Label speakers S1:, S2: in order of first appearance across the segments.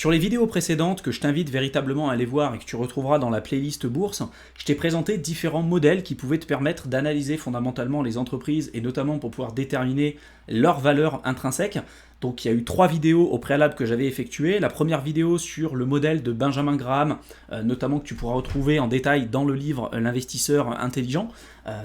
S1: Sur les vidéos précédentes que je t'invite véritablement à aller voir et que tu retrouveras dans la playlist bourse, je t'ai présenté différents modèles qui pouvaient te permettre d'analyser fondamentalement les entreprises et notamment pour pouvoir déterminer leur valeur intrinsèque. Donc il y a eu 3 vidéos au préalable que j'avais effectuées. La première vidéo sur le modèle de Benjamin Graham, notamment que tu pourras retrouver en détail dans le livre L'investisseur intelligent.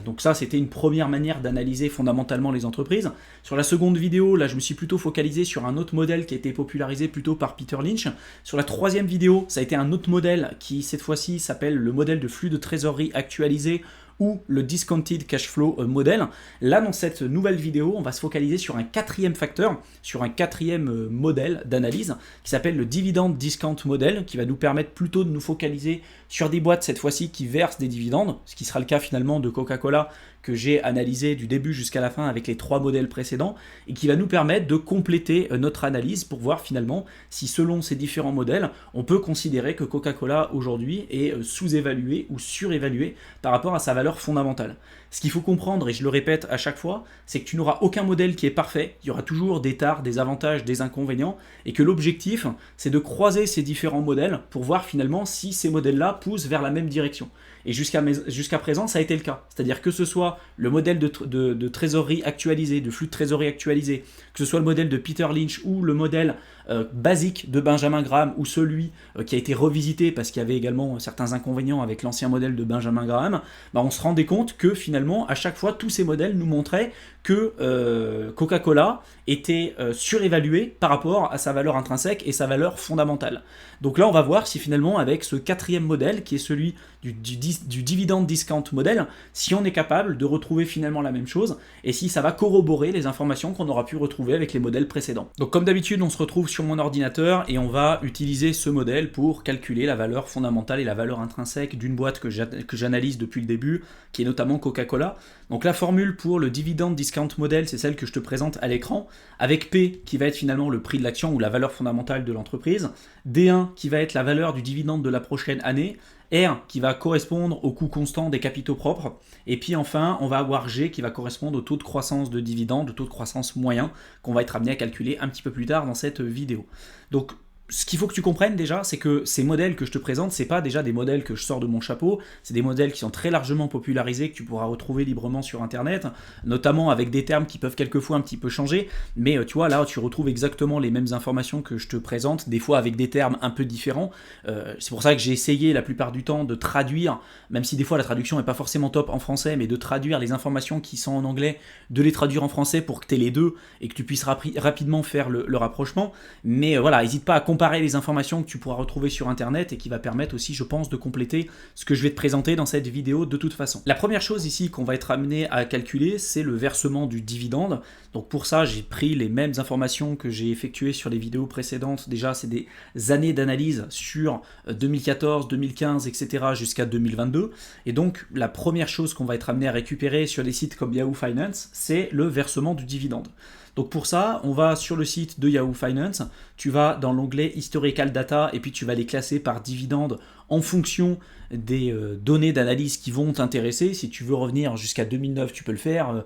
S1: Donc ça, c'était une première manière d'analyser fondamentalement les entreprises. Sur la seconde vidéo, là, je me suis plutôt focalisé sur un autre modèle qui a été popularisé plutôt par Peter Lynch. Sur la troisième vidéo, ça a été un autre modèle qui, cette fois-ci, s'appelle le modèle de flux de trésorerie actualisé ou le Discounted Cash Flow Model. Là, dans cette nouvelle vidéo, on va se focaliser sur un quatrième facteur, sur un quatrième modèle d'analyse qui s'appelle le Dividend Discount Model, qui va nous permettre plutôt de nous focaliser sur des boîtes, cette fois-ci, qui versent des dividendes, ce qui sera le cas finalement de Coca-Cola, que j'ai analysé du début jusqu'à la fin avec les 3 modèles précédents, et qui va nous permettre de compléter notre analyse pour voir finalement si selon ces différents modèles, on peut considérer que Coca-Cola aujourd'hui est sous-évalué ou surévalué par rapport à sa valeur fondamentale. Ce qu'il faut comprendre, et je le répète à chaque fois, c'est que tu n'auras aucun modèle qui est parfait, il y aura toujours des tares, des avantages, des inconvénients, et que l'objectif, c'est de croiser ces différents modèles pour voir finalement si ces modèles-là poussent vers la même direction. Et jusqu'à présent, ça a été le cas. C'est-à-dire que ce soit le modèle de trésorerie actualisé, de flux de trésorerie actualisé, que ce soit le modèle de Peter Lynch ou le modèle basique de Benjamin Graham ou celui qui a été revisité parce qu'il y avait également certains inconvénients avec l'ancien modèle de Benjamin Graham, on se rendait compte que finalement, à chaque fois, tous ces modèles nous montraient que Coca-Cola était surévalué par rapport à sa valeur intrinsèque et sa valeur fondamentale. Donc là, on va voir si finalement, avec ce quatrième modèle, qui est celui du Dividend Discount Model, si on est capable de retrouver finalement la même chose et si ça va corroborer les informations qu'on aura pu retrouver avec les modèles précédents. Donc comme d'habitude, on se retrouve sur mon ordinateur et on va utiliser ce modèle pour calculer la valeur fondamentale et la valeur intrinsèque d'une boîte que j'analyse depuis le début, qui est notamment Coca-Cola. Donc la formule pour le Dividend Discount Model, c'est celle que je te présente à l'écran, avec P qui va être finalement le prix de l'action ou la valeur fondamentale de l'entreprise, D1 qui va être la valeur du dividende de la prochaine année, R qui va correspondre au coût constant des capitaux propres, et puis enfin on va avoir G qui va correspondre au taux de croissance de dividende, au taux de croissance moyen, qu'on va être amené à calculer un petit peu plus tard dans cette vidéo. Donc ce qu'il faut que tu comprennes déjà, c'est que ces modèles que je te présente, c'est pas déjà des modèles que je sors de mon chapeau, c'est des modèles qui sont très largement popularisés, que tu pourras retrouver librement sur internet, notamment avec des termes qui peuvent quelquefois un petit peu changer, mais tu vois, là tu retrouves exactement les mêmes informations que je te présente, des fois avec des termes un peu différents. C'est pour ça que j'ai essayé la plupart du temps de traduire, même si des fois la traduction n'est pas forcément top en français, mais de traduire les informations qui sont en anglais, de les traduire en français pour que tu aies les deux et que tu puisses rapidement faire le rapprochement. Mais voilà, n'hésite pas à comparer les informations que tu pourras retrouver sur internet et qui va permettre aussi, je pense, de compléter ce que je vais te présenter dans cette vidéo de toute façon. La première chose ici qu'on va être amené à calculer, c'est le versement du dividende. Donc pour ça, j'ai pris les mêmes informations que j'ai effectuées sur les vidéos précédentes. Déjà, c'est des années d'analyse sur 2014, 2015, etc. jusqu'à 2022. Et donc, la première chose qu'on va être amené à récupérer sur des sites comme Yahoo Finance, c'est le versement du dividende. Donc pour ça, on va sur le site de Yahoo Finance, tu vas dans l'onglet Historical Data et puis tu vas les classer par dividende en fonction des données d'analyse qui vont t'intéresser. Si tu veux revenir jusqu'à 2009, tu peux le faire,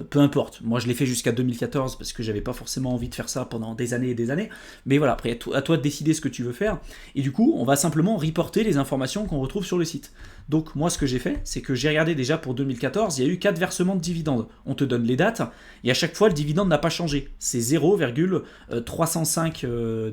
S1: peu importe. Moi, je l'ai fait jusqu'à 2014 parce que j'avais pas forcément envie de faire ça pendant des années et des années. Mais voilà, après, à toi de décider ce que tu veux faire. Et du coup, on va simplement reporter les informations qu'on retrouve sur le site. Donc moi, ce que j'ai fait, c'est que j'ai regardé déjà pour 2014, il y a eu 4 versements de dividendes. On te donne les dates, et à chaque fois, le dividende n'a pas changé. C'est 0,305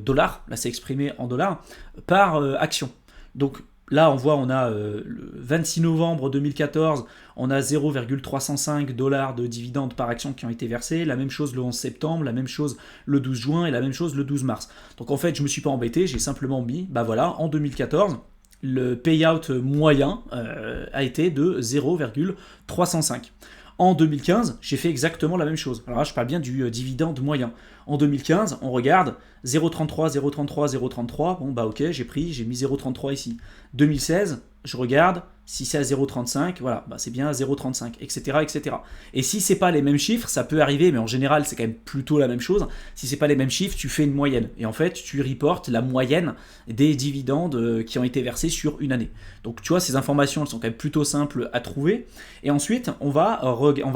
S1: dollars, là c'est exprimé en dollars, par action. Donc là, on a le 26 novembre 2014, on a 0,305 dollars de dividendes par action qui ont été versés. La même chose le 11 septembre, la même chose le 12 juin et la même chose le 12 mars. Donc en fait, je ne me suis pas embêté, j'ai simplement mis, en 2014, le payout moyen a été de 0,305. En 2015, j'ai fait exactement la même chose. Alors là, je parle bien du dividende moyen. En 2015, on regarde 0,33, 0,33, 0,33. Bon, ok, j'ai mis 0,33 ici. 2016, je regarde, si c'est à 0,35, voilà, c'est bien à 0,35, etc., etc. Et si c'est pas les mêmes chiffres, ça peut arriver, mais en général, c'est quand même plutôt la même chose. Si c'est pas les mêmes chiffres, tu fais une moyenne. Et en fait, tu reportes la moyenne des dividendes qui ont été versés sur une année. Donc, tu vois, ces informations, elles sont quand même plutôt simples à trouver. Et ensuite, on va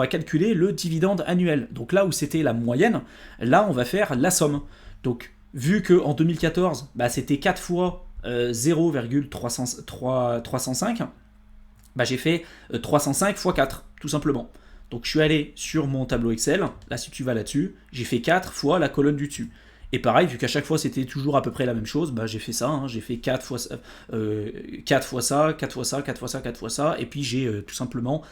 S1: calculer le dividende annuel. Donc là où c'était la moyenne, là, on va faire la somme. Donc, vu qu'en 2014, bah, c'était 4 fois 0,305, bah, j'ai fait 305 fois 4, tout simplement. Donc je suis allé sur mon tableau Excel, là si tu vas là-dessus, j'ai fait 4 fois la colonne du dessus. Et pareil, vu qu'à chaque fois c'était toujours à peu près la même chose, bah j'ai fait ça, hein, j'ai fait 4 fois, 4 fois ça, 4 fois ça, 4 fois ça, 4 fois ça, et puis j'ai tout simplement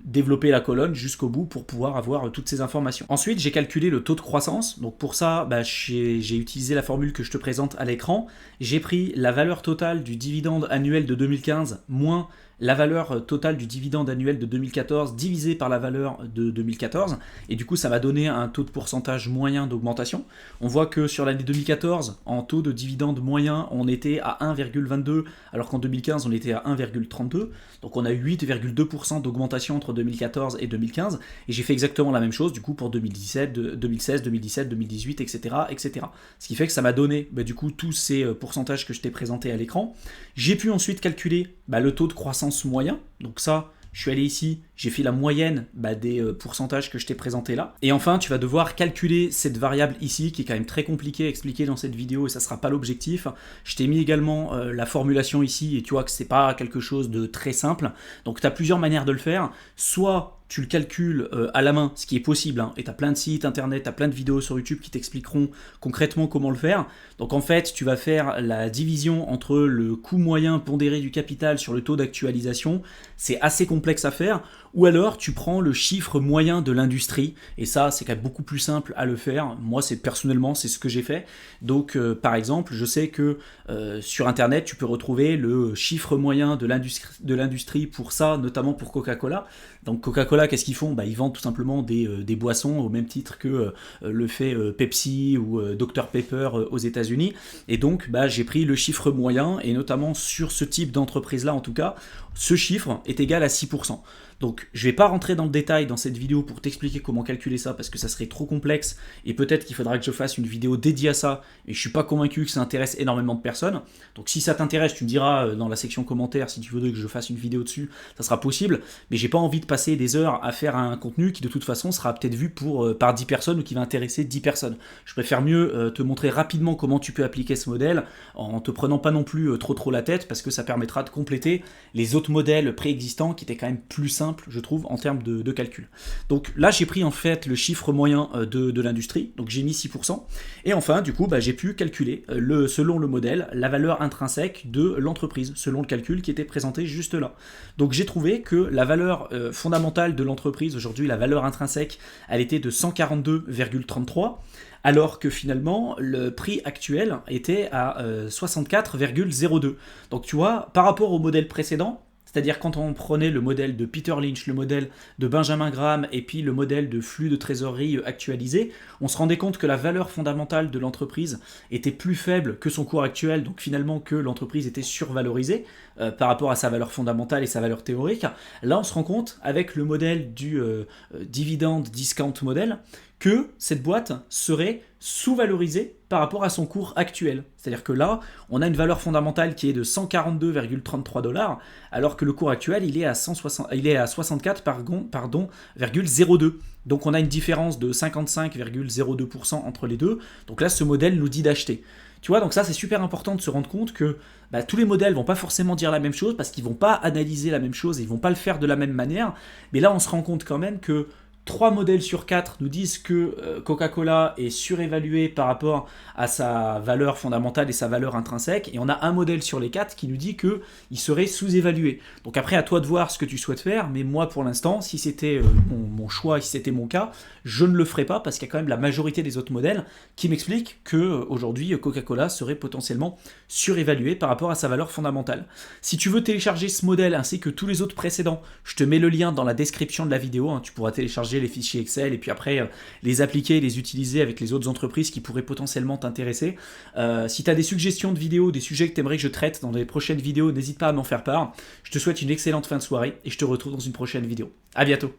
S1: développé la colonne jusqu'au bout pour pouvoir avoir toutes ces informations. Ensuite, j'ai calculé le taux de croissance, donc pour ça, bah, j'ai utilisé la formule que je te présente à l'écran, j'ai pris la valeur totale du dividende annuel de 2015 moins la valeur totale du dividende annuel de 2014 divisé par la valeur de 2014, et du coup ça va donner un taux de pourcentage moyen d'augmentation. On voit que sur l'année 2014, en taux de dividende moyen, on était à 1,22, alors qu'en 2015 on était à 1,32, donc on a eu 8,2% d'augmentation entre 2014 et 2015, et j'ai fait exactement la même chose du coup pour 2017, 2016, 2017, 2018, etc., etc. Ce qui fait que ça m'a donné du coup tous ces pourcentages que je t'ai présentés à l'écran. J'ai pu ensuite calculer le taux de croissance moyen, donc ça, je suis allé ici, j'ai fait la moyenne des pourcentages que je t'ai présenté là. Et enfin, tu vas devoir calculer cette variable ici, qui est quand même très compliquée à expliquer dans cette vidéo, et ça ne sera pas l'objectif. Je t'ai mis également la formulation ici, et tu vois que c'est pas quelque chose de très simple. Donc tu as plusieurs manières de le faire. Soit tu le calcules à la main, ce qui est possible, hein, et tu as plein de sites internet, tu as plein de vidéos sur YouTube qui t'expliqueront concrètement comment le faire. Donc en fait, tu vas faire la division entre le coût moyen pondéré du capital sur le taux d'actualisation. C'est assez complexe à faire. Ou alors tu prends le chiffre moyen de l'industrie, et ça c'est quand même beaucoup plus simple à le faire. Moi personnellement c'est ce que j'ai fait. Donc par exemple, je sais que sur internet tu peux retrouver le chiffre moyen de l'industrie pour ça, notamment pour Coca-Cola. Donc Coca-Cola, qu'est-ce qu'ils font? Ils vendent tout simplement des boissons au même titre que le fait Pepsi ou Dr Pepper aux États-Unis. Et donc j'ai pris le chiffre moyen, et notamment sur ce type d'entreprise là en tout cas, ce chiffre est égal à 6%. Donc je ne vais pas rentrer dans le détail dans cette vidéo pour t'expliquer comment calculer ça, parce que ça serait trop complexe, et peut-être qu'il faudra que je fasse une vidéo dédiée à ça, et je ne suis pas convaincu que ça intéresse énormément de personnes. Donc si ça t'intéresse, tu me diras dans la section commentaires si tu veux que je fasse une vidéo dessus, ça sera possible, mais j'ai pas envie de passer des heures à faire un contenu qui de toute façon sera peut-être vu par 10 personnes ou qui va intéresser 10 personnes. Je préfère mieux te montrer rapidement comment tu peux appliquer ce modèle en te prenant pas non plus trop la tête, parce que ça permettra de compléter les autres modèles préexistants qui étaient quand même plus simples, je trouve, en termes de calcul. Donc là, j'ai pris en fait le chiffre moyen de l'industrie, donc j'ai mis 6%, et enfin, du coup, j'ai pu calculer, selon le modèle, la valeur intrinsèque de l'entreprise, selon le calcul qui était présenté juste là. Donc j'ai trouvé que la valeur fondamentale de l'entreprise, aujourd'hui, la valeur intrinsèque, elle était de 142,33, alors que finalement, le prix actuel était à 64,02. Donc tu vois, par rapport au modèle précédent, c'est-à-dire quand on prenait le modèle de Peter Lynch, le modèle de Benjamin Graham et puis le modèle de flux de trésorerie actualisé, on se rendait compte que la valeur fondamentale de l'entreprise était plus faible que son cours actuel, donc finalement que l'entreprise était survalorisée par rapport à sa valeur fondamentale et sa valeur théorique. Là, on se rend compte avec le modèle du dividend discount model que cette boîte serait sous-valorisée par rapport à son cours actuel. C'est-à-dire que là, on a une valeur fondamentale qui est de 142,33$, alors que le cours actuel, il est à 64,02. Donc on a une différence de 55,02% entre les deux. Donc là, ce modèle nous dit d'acheter. Tu vois, donc ça c'est super important de se rendre compte que tous les modèles vont pas forcément dire la même chose, parce qu'ils vont pas analyser la même chose, et ils vont pas le faire de la même manière. Mais là, on se rend compte quand même que 3 modèles sur 4 nous disent que Coca-Cola est surévalué par rapport à sa valeur fondamentale et sa valeur intrinsèque, et on a un modèle sur les 4 qui nous dit qu'il serait sous-évalué. Donc après, à toi de voir ce que tu souhaites faire, mais moi pour l'instant, si c'était mon choix, si c'était mon cas, je ne le ferai pas, parce qu'il y a quand même la majorité des autres modèles qui m'expliquent qu'aujourd'hui Coca-Cola serait potentiellement surévalué par rapport à sa valeur fondamentale. Si tu veux télécharger ce modèle ainsi que tous les autres précédents, je te mets le lien dans la description de la vidéo, hein, tu pourras télécharger les fichiers Excel et puis après les appliquer et les utiliser avec les autres entreprises qui pourraient potentiellement t'intéresser. Si tu as des suggestions de vidéos, des sujets que tu aimerais que je traite dans les prochaines vidéos, n'hésite pas à m'en faire part. Je te souhaite une excellente fin de soirée et je te retrouve dans une prochaine vidéo. À bientôt.